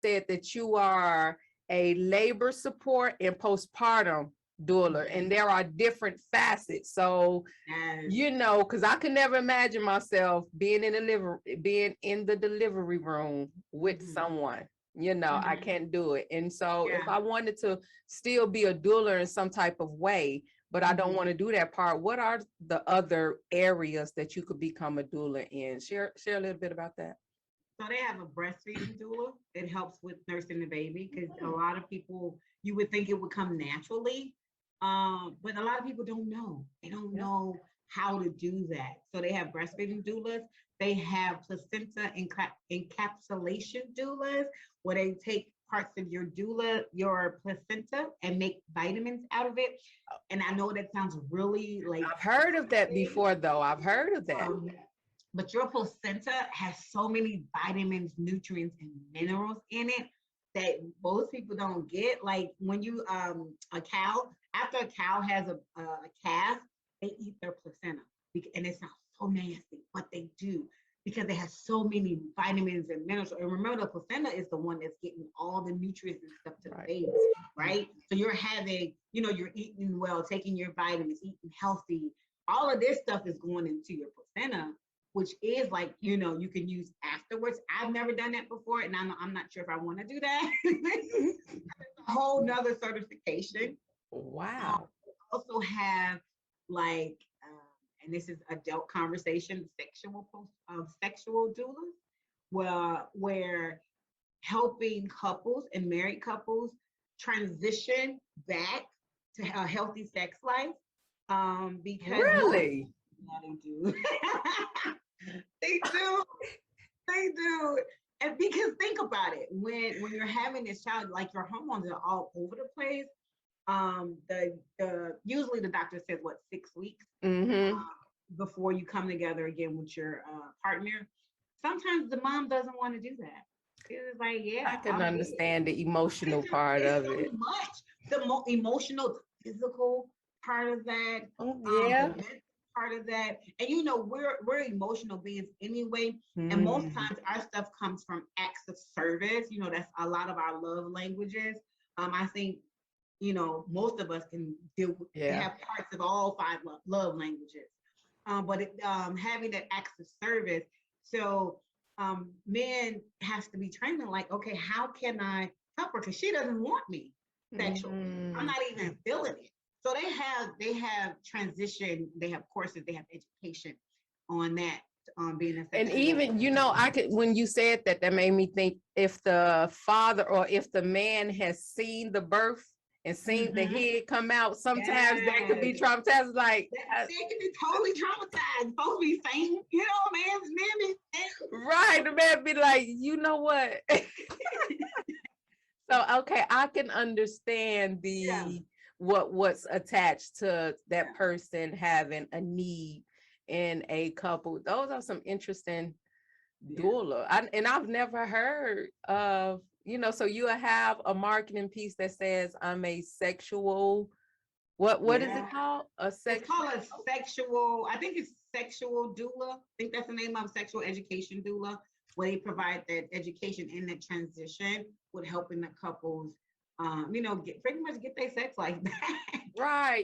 said that you are a labor support and postpartum doula, and there are different facets. So, you know, because I could never imagine myself being in the delivery room with someone. You know, I can't do it. And so if I wanted to still be a doula in some type of way, but I don't want to do that part, what are the other areas that you could become a doula in? Share a little bit about that. So they have a breastfeeding doula. It helps with nursing the baby, because a lot of people, you would think it would come naturally, but a lot of people don't know. They don't know how to do that. So they have breastfeeding doulas. They have placenta encapsulation doulas, where they take parts of your placenta, and make vitamins out of it. And I know that sounds really like, I've heard of that before, though. I've heard of that. But your placenta has so many vitamins, nutrients, and minerals in it that most people don't get. Like when you a cow, after a cow has a calf, they eat their placenta, and it sounds so nasty, but they do, because it has so many vitamins and minerals. And remember, the placenta is the one that's getting all the nutrients and stuff to the babies, right? So you're having, you're eating well, taking your vitamins, eating healthy. All of this stuff is going into your placenta, which is like, you can use afterwards. I've never done that before, and I'm not sure if I want to do that. It's a whole nother certification. Wow. Also have like, and this is adult conversation, sexual doulas, where helping couples and married couples transition back to a healthy sex life. Because really, they do. They do. And because think about it, when you're having this child, like your hormones are all over the place. Usually the doctor says 6 weeks before you come together again with your partner. Sometimes the mom doesn't want to do that. It's like, I can understand the emotional part of it. The emotional, physical part of that. Part of that. And we're emotional beings anyway. And most times our stuff comes from acts of service. That's a lot of our love languages. I think most of us can deal with have parts of all 5 love languages. But having that acts of service. So men has to be trained in like, okay, how can I help her? Because she doesn't want me sexually. I'm not even feeling it. So they have transition, they have courses, they have education on that, being a and even when you said that made me think, if the father or if the man has seen the birth and seen the head come out, sometimes that could be traumatized. Like they can be totally traumatized. Supposed to be saying, man, right? The man be like, you know what? So okay, I can understand what's attached to that person having a need in a couple. Those are some interesting doula. I've never heard of, so you have a marketing piece that says I'm a sexual, what is it called? It's called a sexual, I think it's sexual doula. I think that's the name of sexual education doula, where they provide that education in the transition with helping the couples, pretty much get their sex life back. Right.